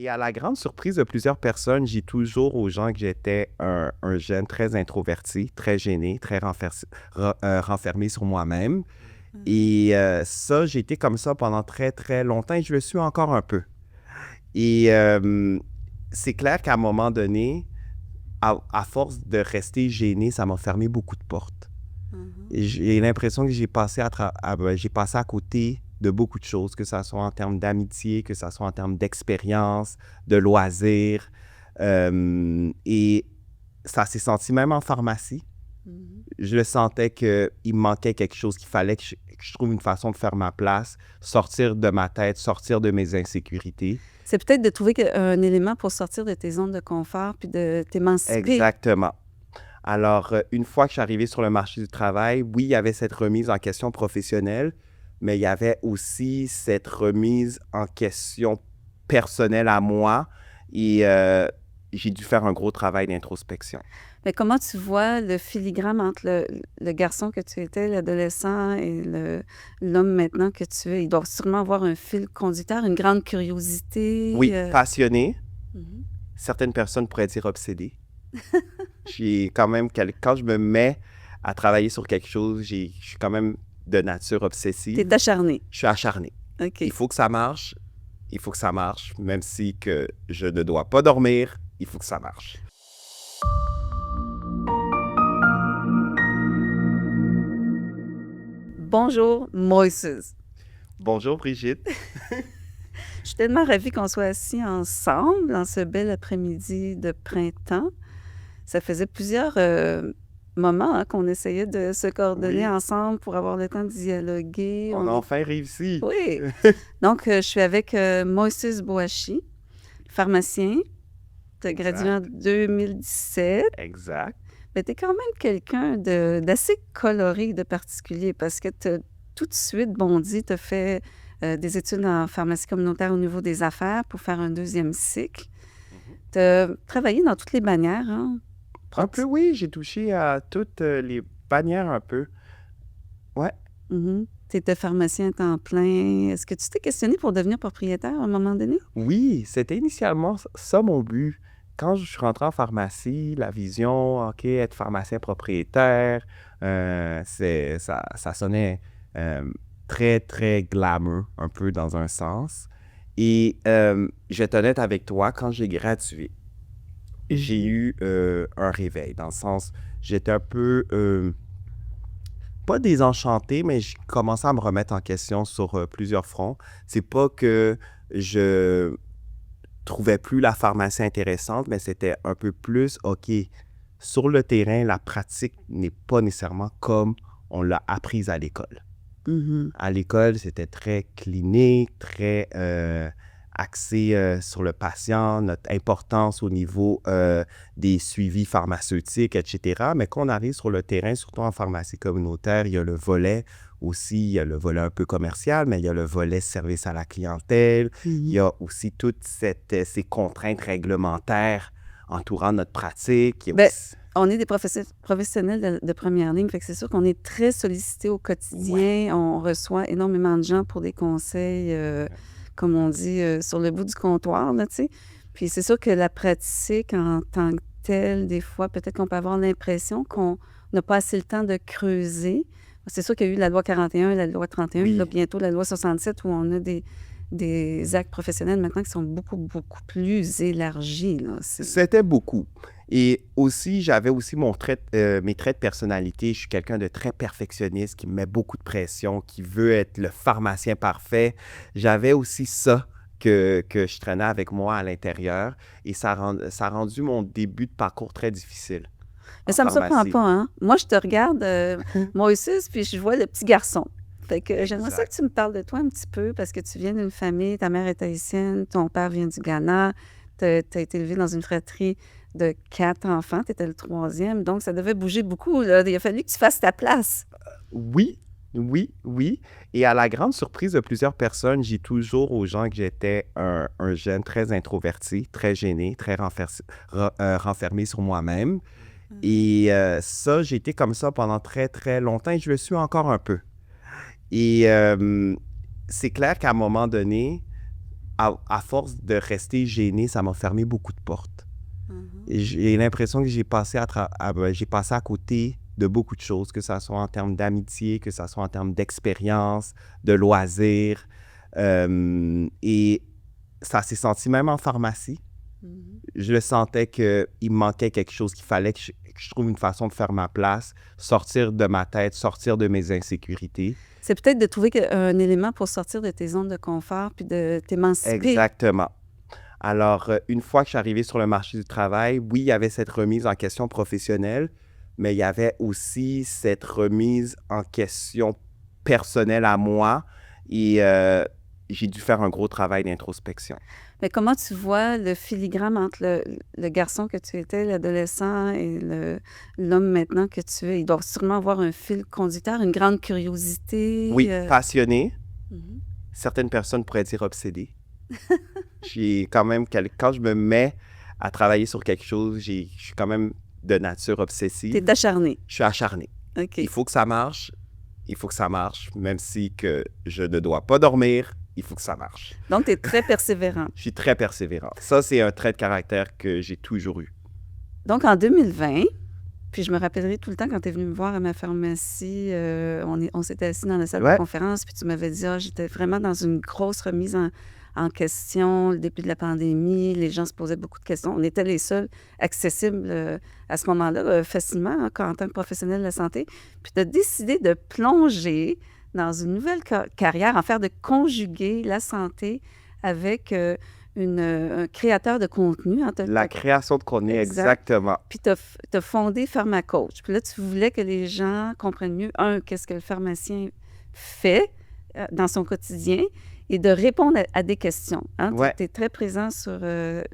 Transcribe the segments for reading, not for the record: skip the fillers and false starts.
Et à la grande surprise de plusieurs personnes, j'ai toujours aux gens que j'étais un jeune très introverti, très gêné, très renfermé sur moi-même. Mmh. Et ça, j'ai été comme ça pendant très, très longtemps et je le suis encore un peu. Et c'est clair qu'à un moment donné, à force de rester gêné, ça m'a fermé beaucoup de portes. Mmh. Et j'ai l'impression que j'ai passé à côté de beaucoup de choses, que ça soit en termes d'amitié, que ça soit en termes d'expérience, de loisirs. Et ça s'est senti même en pharmacie. Mmh. Je le sentais qu'il me manquait quelque chose, qu'il fallait que je trouve une façon de faire ma place, sortir de ma tête, sortir de mes insécurités. C'est peut-être de trouver un élément pour sortir de tes zones de confort puis de t'émanciper. Exactement. Alors, une fois que je suis arrivé sur le marché du travail, oui, il y avait cette remise en question professionnelle, mais il y avait aussi cette remise en question personnelle à moi et j'ai dû faire un gros travail d'introspection. Mais comment tu vois le filigrane entre le garçon que tu étais, l'adolescent et l'homme maintenant que tu es? Il doit sûrement avoir un fil conducteur, une grande curiosité, Oui, passionné, Mmh. certaines personnes pourraient dire obsédé. J'ai quand même quand je me mets à travailler sur quelque chose, je suis quand même de nature Tu obsessive. es acharné. Je suis acharné. Il OK. faut que ça marche. Il faut que ça marche, même si que je ne dois pas dormir, il faut que ça marche. Bonjour, Moïse. Bonjour Brigitte. Je suis tellement ravie qu'on soit assis ensemble en ce bel après-midi de printemps. Ça faisait plusieurs, moments, hein, qu'on essayait de se coordonner Oui, ensemble pour avoir le temps de dialoguer. on a enfin réussi. Oui! Donc, je suis avec, Moïse Boachi, pharmacien. Tu as gradué en Exact, 2017. exact. Mais tu es quand même quelqu'un d'assez coloré, de particulier parce que tu as tout de suite bondi, tu as fait, des études en pharmacie communautaire au niveau des affaires pour faire un deuxième cycle. Mhm. Tu as travaillé dans toutes les bannières, hein? Un peu, Prati oui, j'ai touché à toutes les bannières un peu. Ouais, Mmh. Tu étais pharmacien à temps plein. Est-ce que tu t'es questionné pour devenir propriétaire à un moment donné? oui, c'était initialement ça mon but. Quand je suis rentré en pharmacie, la vision, OK, être pharmacien propriétaire, ça sonnait très, très glamour, un peu dans un sens. Et je vais être honnête avec toi, quand j'ai gradué, j'ai Mmh. eu un réveil, dans le sens, j'étais un peu, pas désenchanté, mais j'ai commencé à me remettre en question sur plusieurs fronts. C'est pas que je trouvais plus la pharmacie intéressante, mais c'était un peu plus, OK, sur le terrain, la pratique n'est pas nécessairement comme on l'a apprise à l'école. Mmh. À l'école, c'était très clinique, très axé sur le patient, notre importance au niveau des suivis pharmaceutiques, etc. Mais quand on arrive sur le terrain, surtout en pharmacie communautaire, il y a le volet aussi, il y a le volet un peu commercial, mais il y a le volet service à la clientèle. Il y Mmh. a aussi toutes ces contraintes réglementaires entourant notre pratique. Il y a Beh, aussi... on est des professionnels de première ligne, fait que c'est sûr qu'on est très sollicités au Ouais. quotidien. On reçoit énormément de gens pour des conseils, comme on dit, sur le bout du comptoir, là, tu sais. Puis c'est sûr que la pratique en tant que telle, des fois, peut-être qu'on peut avoir l'impression qu'on n'a pas assez le temps de creuser. C'est sûr qu'il y a eu la loi 41 et la loi 31, puis là, Oui. bientôt la loi 67 où on a des actes professionnels maintenant qui sont beaucoup, beaucoup plus élargis, là. C'était beaucoup et aussi, j'avais aussi mes traits de personnalité. Je suis quelqu'un de très perfectionniste, qui me met beaucoup de pression, qui veut être le pharmacien parfait. J'avais aussi ça que je traînais avec moi à l'intérieur et ça a rendu mon début de parcours très difficile Mais en ça me surprend pharmacie. pas, hein. Moi, je te regarde, moi aussi, puis je vois le petit garçon. Fait que j'aimerais ça que Exact. tu me parles de toi un petit peu parce que tu viens d'une famille, ta mère est haïtienne, ton père vient du Ghana, tu as été élevé dans une fratrie de 4 enfants, tu étais le troisième, donc ça devait bouger beaucoup, là. Il a fallu que tu fasses ta place. Oui, oui, oui. Et à la grande surprise de plusieurs personnes, j'ai toujours aux gens que j'étais un jeune très introverti, très gêné, très renfermé sur moi-même. Mmh. Et ça, j'ai été comme ça pendant très, très longtemps et je le suis encore un peu. Et c'est clair qu'à un moment donné, à force de rester gêné, ça m'a fermé beaucoup de portes. Mhm. Et j'ai l'impression que j'ai passé j'ai passé à côté de beaucoup de choses, que ce soit en termes d'amitié, que ce soit en termes d'expérience, de loisirs. Et ça s'est senti même en pharmacie. Mhm. Je le sentais qu'il me manquait quelque chose, qu'il fallait que je trouve une façon de faire ma place, sortir de ma tête, sortir de mes insécurités. C'est peut-être de trouver un élément pour sortir de tes zones de confort puis de t'émanciper. Exactement. Alors, une fois que je suis arrivé sur le marché du travail, oui, il y avait cette remise en question professionnelle, mais il y avait aussi cette remise en question personnelle à moi et j'ai dû faire un gros travail d'introspection. Mais comment tu vois le filigrane entre le garçon que tu étais, l'adolescent et l'homme maintenant que tu es? Il doit sûrement avoir un fil conducteur, une grande curiosité. Oui, passionné. Mhm. Certaines personnes pourraient dire obsédé. J'ai quand même, quand je me mets à travailler sur quelque chose, je suis quand même de nature obsessive. T'es acharné. Je suis acharné. OK. Il faut que ça marche. Il faut que ça marche, même si que je ne dois pas dormir. Il faut que ça marche. Donc, tu es très persévérant. Je suis très persévérant. Ça, c'est un trait de caractère que j'ai toujours eu. Donc, en 2020, puis je me rappellerai tout le temps quand tu es venu me voir à ma pharmacie, on s'était assis dans la salle de conférence, puis tu m'avais dit, j'étais vraiment dans une grosse remise en question, le début de la pandémie, les gens se posaient beaucoup de questions. On était les seuls accessibles à ce moment-là, facilement, en tant que professionnel de la santé. Puis tu as décidé de plonger dans une nouvelle carrière, en faire de conjuguer la santé avec un créateur de contenu. Hein, la création de contenu, exactement. Puis tu as fondé PharmaCoach. Puis là, tu voulais que les gens comprennent mieux, qu'est-ce que le pharmacien fait dans son quotidien et de répondre à des questions. Hein? Tu es très présent sur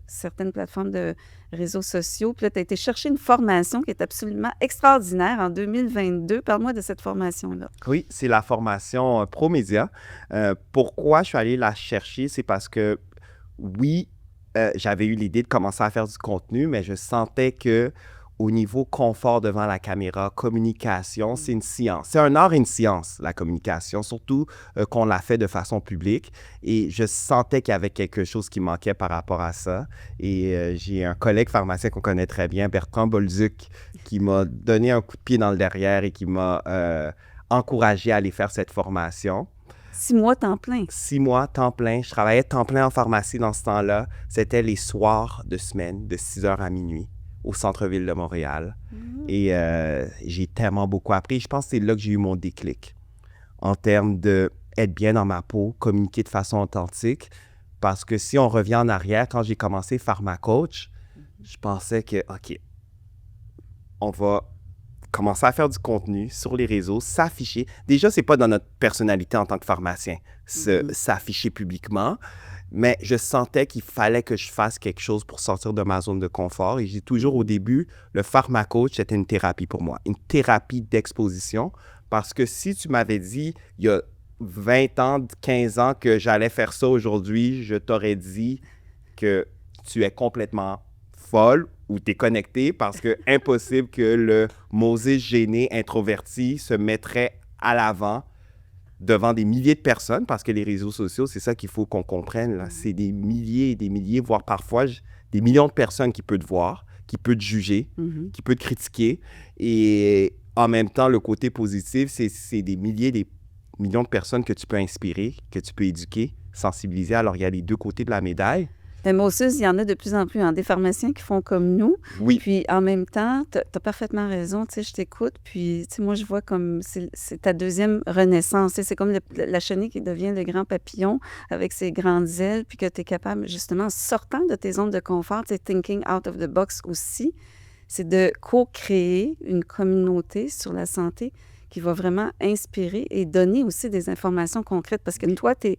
certaines plateformes de réseaux sociaux. Puis là, tu as été chercher une formation qui est absolument extraordinaire en 2022. Parle-moi de cette formation-là. Oui, c'est la formation ProMédia. Pourquoi je suis allé la chercher? C'est parce que, oui, j'avais eu l'idée de commencer à faire du contenu, mais je sentais que au niveau confort devant la caméra, communication, c'est une science. C'est un art et une science, la communication, surtout qu'on la fait de façon publique. Et je sentais qu'il y avait quelque chose qui manquait par rapport à ça. Et j'ai un collègue pharmacien qu'on connaît très bien, Bertrand Bolduc, qui m'a donné un coup de pied dans le derrière et qui m'a encouragé à aller faire cette formation. 6 mois temps plein. 6 mois temps plein. Je travaillais temps plein en pharmacie dans ce temps-là. C'était les soirs de semaine, de 6h à minuit, au centre-ville de Montréal. Et j'ai tellement beaucoup appris. Je pense que c'est là que j'ai eu mon déclic en termes d'être bien dans ma peau, communiquer de façon authentique. Parce que si on revient en arrière, quand j'ai commencé PharmaCoach, je pensais que, OK, on va commencer à faire du contenu sur les réseaux, s'afficher. Déjà, c'est pas dans notre personnalité en tant que pharmacien, s'afficher publiquement. Mais je sentais qu'il fallait que je fasse quelque chose pour sortir de ma zone de confort. Et j'ai toujours au début, le PharmaCoach, c'était une thérapie pour moi, une thérapie d'exposition. Parce que si tu m'avais dit, il y a 20 ans, 15 ans que j'allais faire ça aujourd'hui, je t'aurais dit que tu es complètement folle ou tu es connecté parce que impossible que le Moses gêné, introverti se mettrait à l'avant devant des milliers de personnes, parce que les réseaux sociaux, c'est ça qu'il faut qu'on comprenne, là. C'est des milliers et des milliers, voire parfois des millions de personnes qui peuvent te voir, qui peuvent te juger, qui peuvent te critiquer. Et en même temps, le côté positif, c'est des milliers, des millions de personnes que tu peux inspirer, que tu peux éduquer, sensibiliser. Alors, il y a les deux côtés de la médaille. Mais aussi, il y en a de plus en plus, des pharmaciens qui font comme nous. Oui. Puis en même temps, tu as parfaitement raison, tu sais, je t'écoute, puis tu sais, moi, je vois comme c'est ta deuxième renaissance. Tu sais, c'est comme la chenille qui devient le grand papillon avec ses grandes ailes, puis que tu es capable, justement, en sortant de tes zones de confort, tu sais, thinking out of the box aussi, c'est de co-créer une communauté sur la santé qui va vraiment inspirer et donner aussi des informations concrètes. Parce que toi, tes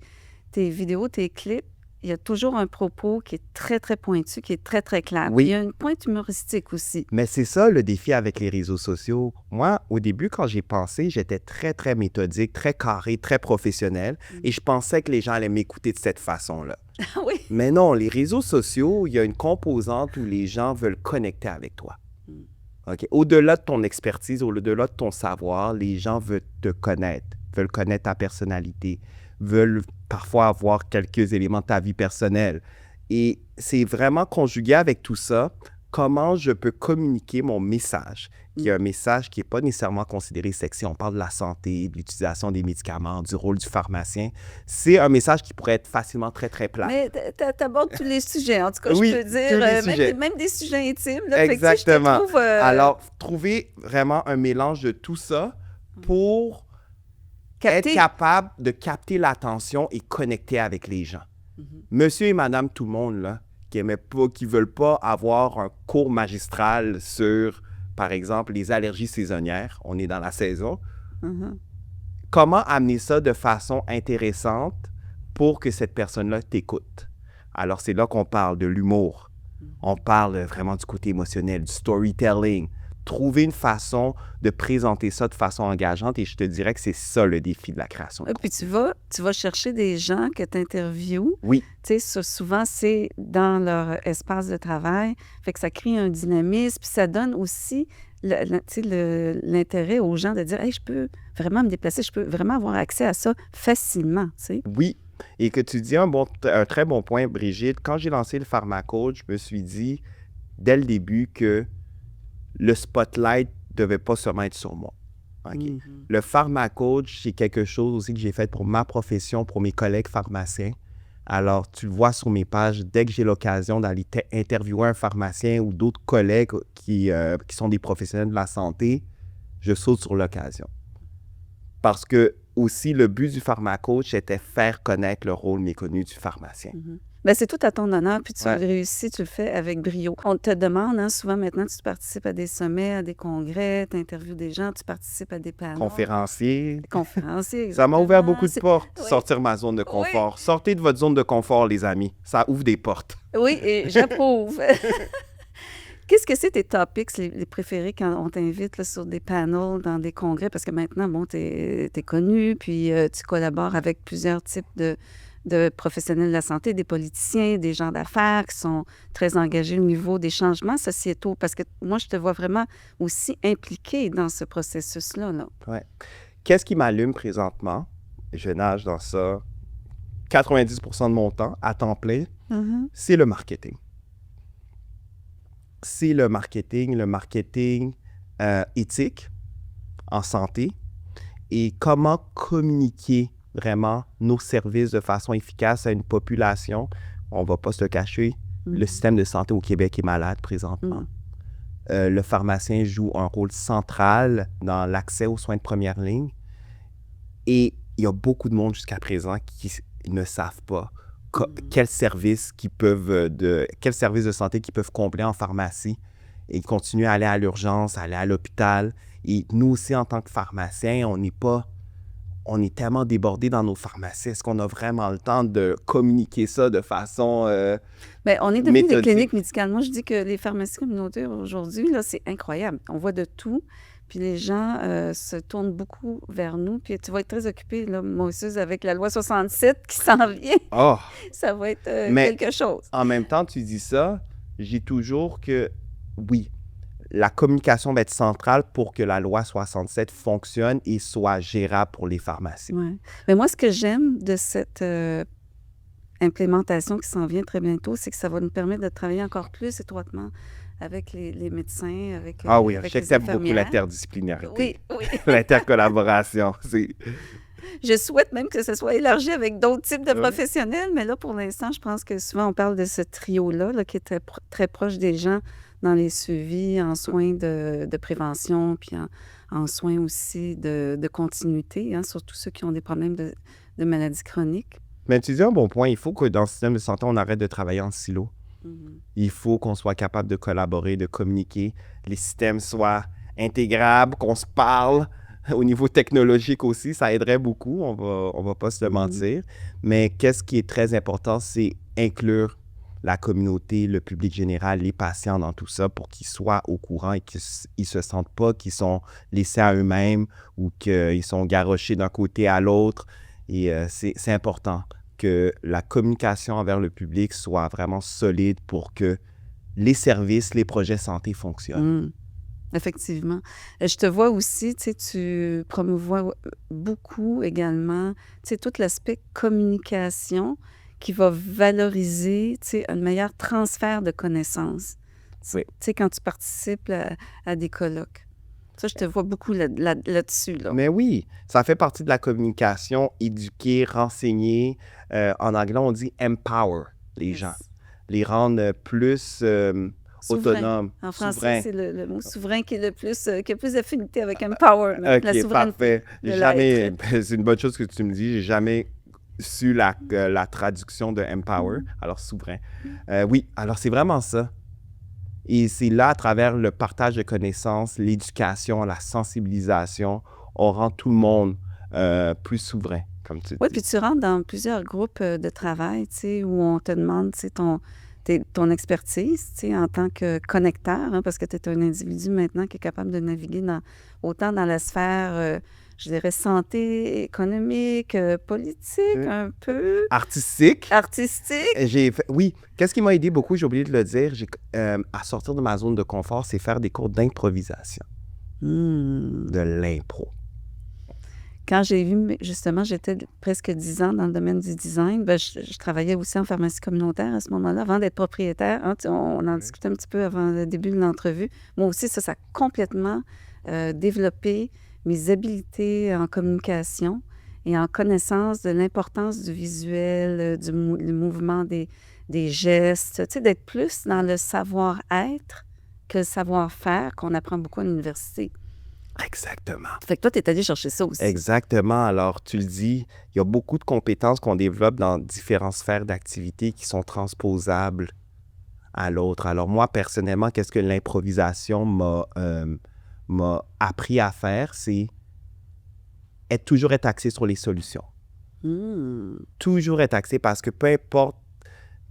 vidéos, tes clips, il y a toujours un propos qui est très, très pointu, qui est très, très clair. Oui. Il y a une pointe humoristique aussi. Mais c'est ça le défi avec les réseaux sociaux. Moi, au début, quand j'ai pensé, j'étais très, très méthodique, très carré, très professionnel. Et je pensais que les gens allaient m'écouter de cette façon-là. Oui. Mais non, les réseaux sociaux, il y a une composante où les gens veulent connecter avec toi. Okay? Au-delà de ton expertise, au-delà de ton savoir, les gens veulent te connaître, veulent connaître ta personnalité, veulent parfois avoir quelques éléments de ta vie personnelle. Et c'est vraiment conjugué avec tout ça, comment je peux communiquer mon message, qui est un message qui n'est pas nécessairement considéré sexy. On parle de la santé, de l'utilisation des médicaments, du rôle du pharmacien. C'est un message qui pourrait être facilement très, très plat. Mais t'abordes tous les sujets. En tout cas, Oui, je peux dire, tous les sujets. même des sujets intimes. Là. Fait que, tu sais, Exactement. je te trouve, Alors, trouver vraiment un mélange de tout ça pour capté. être capable de capter l'attention et connecter avec les gens. Monsieur et madame tout le monde, là, qui veulent pas avoir un cours magistral sur, par exemple, les allergies saisonnières. On est dans la saison. Comment amener ça de façon intéressante pour que cette personne-là t'écoute? Alors, c'est là qu'on parle de l'humour. On parle vraiment du côté émotionnel, du storytelling. Trouver une façon de présenter ça de façon engageante et je te dirais que c'est ça le défi de la création. Puis tu vas chercher des gens que tu interviews. Oui. Tu sais, souvent, c'est dans leur espace de travail. Fait que ça crée un dynamisme. Puis ça donne aussi l'intérêt aux gens de dire « Hey, je peux vraiment me déplacer, je peux vraiment avoir accès à ça facilement. » tu sais. Oui. Et que tu dis un très bon point, Brigitte. Quand j'ai lancé le PharmaCoach, je me suis dit dès le début que le spotlight ne devait pas seulement être sur moi. Okay? Le PharmaCoach, c'est quelque chose aussi que j'ai fait pour ma profession, pour mes collègues pharmaciens. Alors, tu le vois sur mes pages, dès que j'ai l'occasion d'aller interviewer un pharmacien ou d'autres collègues qui sont des professionnels de la santé, je saute sur l'occasion. Parce que aussi, le but du PharmaCoach était faire connaître le rôle méconnu du pharmacien. Bien, c'est tout à ton honneur, puis tu réussis, tu le fais avec brio. On te demande, souvent maintenant, tu participes à des sommets, à des congrès, tu interviews des gens, tu participes à des panels. Conférencier. Conférencier, ça m'a ouvert beaucoup de portes, sortir ma zone de confort. Oui. Sortez de votre zone de confort, les amis. Ça ouvre des portes. Oui, et j'approuve. Qu'est-ce que c'est tes topics les préférés quand on t'invite là, sur des panels, dans des congrès? Parce que maintenant, bon, tu es connu, puis tu collabores avec plusieurs types de professionnels de la santé, des politiciens, des gens d'affaires qui sont très engagés au niveau des changements sociétaux. Parce que moi, je te vois vraiment aussi impliqué dans ce processus-là. Là. Oui. Qu'est-ce qui m'allume présentement? Je nage dans ça 90% de mon temps, à temps plein, c'est le marketing. C'est le marketing éthique en santé et comment communiquer vraiment nos services de façon efficace à une population. On ne va pas se le cacher, le système de santé au Québec est malade présentement. Le pharmacien joue un rôle central dans l'accès aux soins de première ligne et il y a beaucoup de monde jusqu'à présent qui ne savent pas quels services de santé qu'ils peuvent combler en pharmacie et continuer à aller à l'urgence, aller à l'hôpital. Et nous aussi, en tant que pharmaciens, on est tellement débordés dans nos pharmacies. Est-ce qu'on a vraiment le temps de communiquer ça de façon Bien, on est devenu des méthodique? cliniques médicales. Moi, je dis que les pharmacies communautaires aujourd'hui, là, c'est incroyable. On voit de tout. Puis les gens se tournent beaucoup vers nous. Puis tu vas être très occupée, là, Moïse, avec la loi 67 qui s'en vient. Oh! Ça va être Mais quelque chose. En même temps, tu dis ça, j'ai toujours que, oui, la communication va être centrale pour que la loi 67 fonctionne et soit gérable pour les pharmacies. Ouais. Mais moi, ce que j'aime de cette implémentation qui s'en vient très bientôt, c'est que ça va nous permettre de travailler encore plus étroitement avec les médecins, avec Ah oui, avec je sais que les t'aimes beaucoup infirmières. l'interdisciplinarité. Oui. L'intercollaboration. Je souhaite même que ce soit élargi avec d'autres types de professionnels, mais là, pour l'instant, je pense que souvent, on parle de ce trio-là là, qui est très proche des gens dans les suivis, en soins de prévention, puis en soins aussi de continuité, surtout ceux qui ont des problèmes de maladies chroniques. Mais tu dis un bon point. Il faut que dans le système de santé, on arrête de travailler en silo. Il faut qu'on soit capable de collaborer, de communiquer, les systèmes soient intégrables, qu'on se parle. Au niveau technologique aussi, ça aiderait beaucoup, on va pas se le mentir. Mais qu'est-ce qui est très important, c'est inclure la communauté, le public général, les patients dans tout ça pour qu'ils soient au courant et qu'ils ne se sentent pas qu'ils sont laissés à eux-mêmes ou qu'ils sont garrochés d'un côté à l'autre. Et c'est important que la communication envers le public soit vraiment solide pour que les services, les projets santé fonctionnent. effectivement. Je te vois aussi, tu sais, tu promouvois beaucoup également, tu sais, tout l'aspect communication qui va valoriser, tu sais, un meilleur transfert de connaissances. Tu Oui. sais, quand tu participes à des colloques. Ça, je te vois beaucoup là-dessus, là. Mais oui, ça fait partie de la communication, éduquer, renseigner. En anglais, on dit empower les gens, Yes. les rendre plus Souverain. autonomes, En français, souverains. c'est le mot souverain qui est le plus, qui a plus d'affinité avec empowerment, la OK, souveraineté parfait. de l'être. C'est une bonne chose que tu me dis, j'ai jamais su la traduction de empower, alors souverain. Oui, alors c'est vraiment ça. Et c'est là, à travers le partage de connaissances, l'éducation, la sensibilisation, on rend tout le monde plus souverain, comme tu Oui, dis. puis tu rentres dans plusieurs groupes de travail, tu sais, où on te demande, tu sais, ton expertise, tu sais, en tant que connecteur, hein, parce que tu es un individu maintenant qui est capable de naviguer autant dans la sphère, je dirais, santé, économique, politique, un peu, Artistique, artistique. oui, qu'est-ce qui m'a aidé beaucoup, j'ai oublié de le dire, à sortir de ma zone de confort, c'est faire des cours d'improvisation, de l'impro. Quand j'ai vu, justement, j'étais presque 10 ans dans le domaine du design, ben, je travaillais aussi en pharmacie communautaire à ce moment-là, avant d'être propriétaire. Hein, on en discutait un petit peu avant le début de l'entrevue. Moi aussi, ça a complètement développé mes habiletés en communication et en connaissance de l'importance du visuel, du mouvement des gestes, tu sais, d'être plus dans le savoir-être que le savoir-faire qu'on apprend beaucoup à l'université. Exactement. Fait que toi, tu es allé chercher ça aussi. Exactement. Alors, tu le dis, il y a beaucoup de compétences qu'on développe dans différentes sphères d'activité qui sont transposables à l'autre. Alors, moi, personnellement, qu'est-ce que l'improvisation m'a appris à faire, c'est toujours être axé sur les solutions. Toujours être axé parce que peu importe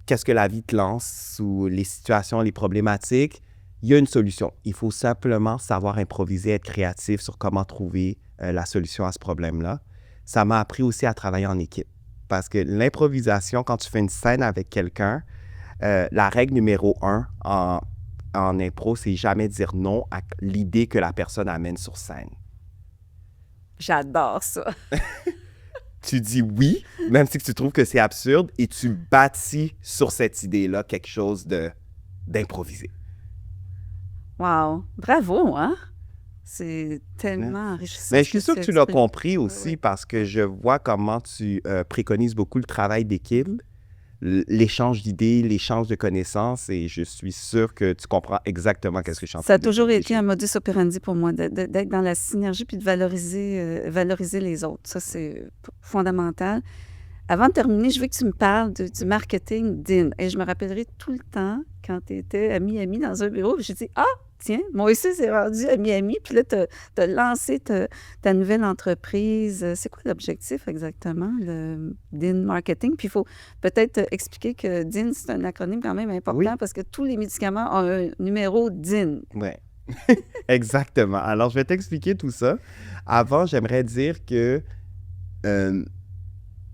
qu'est-ce que la vie te lance ou les situations, les problématiques, il y a une solution. Il faut simplement savoir improviser, être créatif sur comment trouver la solution à ce problème-là. Ça m'a appris aussi à travailler en équipe. Parce que l'improvisation, quand tu fais une scène avec quelqu'un, la règle numéro 1 en impro, c'est jamais dire non à l'idée que la personne amène sur scène. J'adore ça. Tu dis oui, même si tu trouves que c'est absurde, et tu bâtis sur cette idée-là quelque chose d'improvisé. Wow! Bravo, hein? C'est tellement enrichissant. Mais je suis sûr que tu l'as exprimes. compris aussi Oui. parce que je vois comment tu préconises beaucoup le travail d'équipe, l'échange d'idées, l'échange de connaissances, et je suis sûr que tu comprends exactement ce que je suis en Ça train a de toujours été réfléchir. un modus operandi pour moi, d'être dans la synergie puis de valoriser les autres. Ça, c'est fondamental. Avant de terminer, je veux que tu me parles du marketing d'IN. Et je me rappellerai tout le temps quand tu étais à Miami dans un bureau. J'ai dit, ah, tiens, moi aussi, c'est rendu à Miami. Puis là, tu as lancé ta nouvelle entreprise. C'est quoi l'objectif exactement, le DIN Marketing? Puis il faut peut-être expliquer que DIN, c'est un acronyme quand même important Oui. parce que tous les médicaments ont un numéro DIN. Oui, exactement. Alors, je vais t'expliquer tout ça. Avant, j'aimerais dire que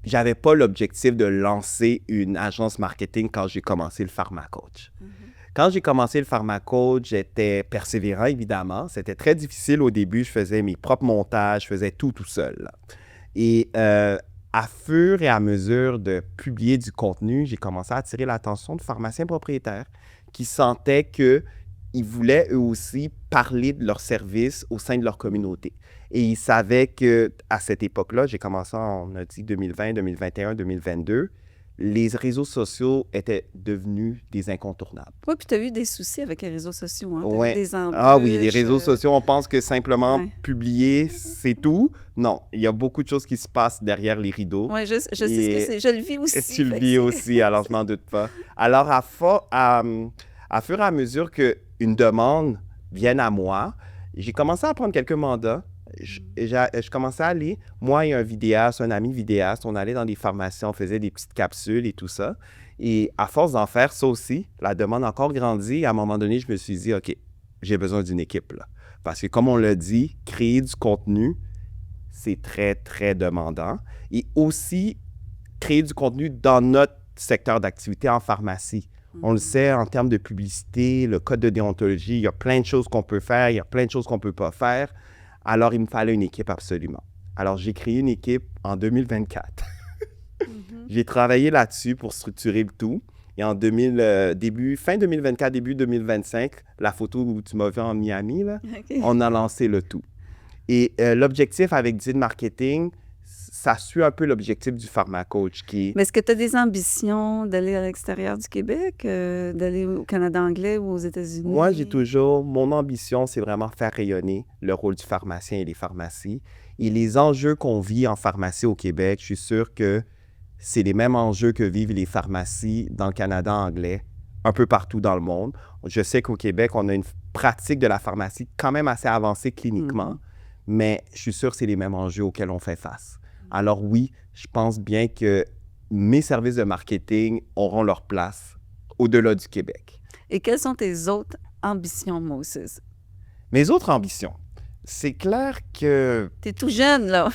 j'avais pas l'objectif de lancer une agence marketing quand j'ai commencé le PharmaCoach. Quand j'ai commencé le PharmaCoach, j'étais persévérant, évidemment. C'était très difficile au début. Je faisais mes propres montages, je faisais tout seul, là. Et à fur et à mesure de publier du contenu, j'ai commencé à attirer l'attention de pharmaciens propriétaires qui sentaient qu'ils voulaient eux aussi parler de leurs services au sein de leur communauté. Et ils savaient qu'à cette époque-là, j'ai commencé, on a dit 2020, 2021, 2022, les réseaux sociaux étaient devenus des incontournables. Oui, puis tu as eu des soucis avec les réseaux sociaux, hein? Tu as Ouais. eu des embûches. Ah oui, les réseaux sociaux, on pense que simplement Ouais. publier, c'est tout. Non, il y a beaucoup de choses qui se passent derrière les rideaux. Oui, je sais ce que Et- c'est. Je le vis aussi. Et tu le fait que vis c'est- aussi, alors je m'en doute pas. Alors, à fur et à mesure qu'une demande vienne à moi, j'ai commencé à prendre quelques mandats. Je commençais à aller, moi et un vidéaste, un ami vidéaste, on allait dans des pharmacies, on faisait des petites capsules et tout ça. Et à force d'en faire ça aussi, la demande a encore grandi. Et à un moment donné, je me suis dit, OK, j'ai besoin d'une équipe, là. Parce que comme on l'a dit, créer du contenu, c'est très, très demandant. Et aussi, créer du contenu dans notre secteur d'activité en pharmacie. On le sait, en termes de publicité, le code de déontologie, il y a plein de choses qu'on peut faire, il y a plein de choses qu'on ne peut pas faire. Alors, il me fallait une équipe absolument. Alors, j'ai créé une équipe en 2024. J'ai travaillé là-dessus pour structurer le tout. Et en fin 2024, début 2025, la photo où tu m'as vu en Miami, là, OK. on a lancé le tout. Et l'objectif avec Did Marketing, ça suit un peu l'objectif du PharmaCoach qui est... Mais est-ce que tu as des ambitions d'aller à l'extérieur du Québec, d'aller au Canada anglais ou aux États-Unis? Moi, mon ambition, c'est vraiment faire rayonner le rôle du pharmacien et les pharmacies. Et les enjeux qu'on vit en pharmacie au Québec, je suis sûr que c'est les mêmes enjeux que vivent les pharmacies dans le Canada anglais, un peu partout dans le monde. Je sais qu'au Québec, on a une pratique de la pharmacie quand même assez avancée cliniquement, mais je suis sûr que c'est les mêmes enjeux auxquels on fait face. Alors oui, je pense bien que mes services de marketing auront leur place au-delà du Québec. Et quelles sont tes autres ambitions, Moses? Mes autres ambitions, c'est clair que T'es tout jeune, là.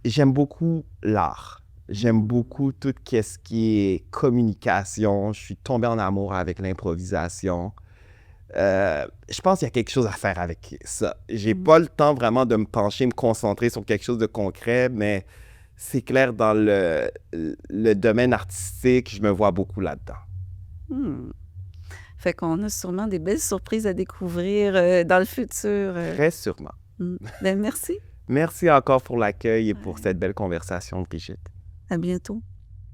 j'aime beaucoup l'art. J'aime beaucoup tout ce qui est communication. Je suis tombé en amour avec l'improvisation. Je pense qu'il y a quelque chose à faire avec ça. J'ai pas le temps vraiment de me pencher, me concentrer sur quelque chose de concret, mais c'est clair, dans le domaine artistique, je me vois beaucoup là-dedans. Hmm. Fait qu'on a sûrement des belles surprises à découvrir dans le futur. Très sûrement. Ben, merci. Merci encore pour l'accueil et pour cette belle conversation, Brigitte. À bientôt.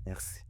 Merci.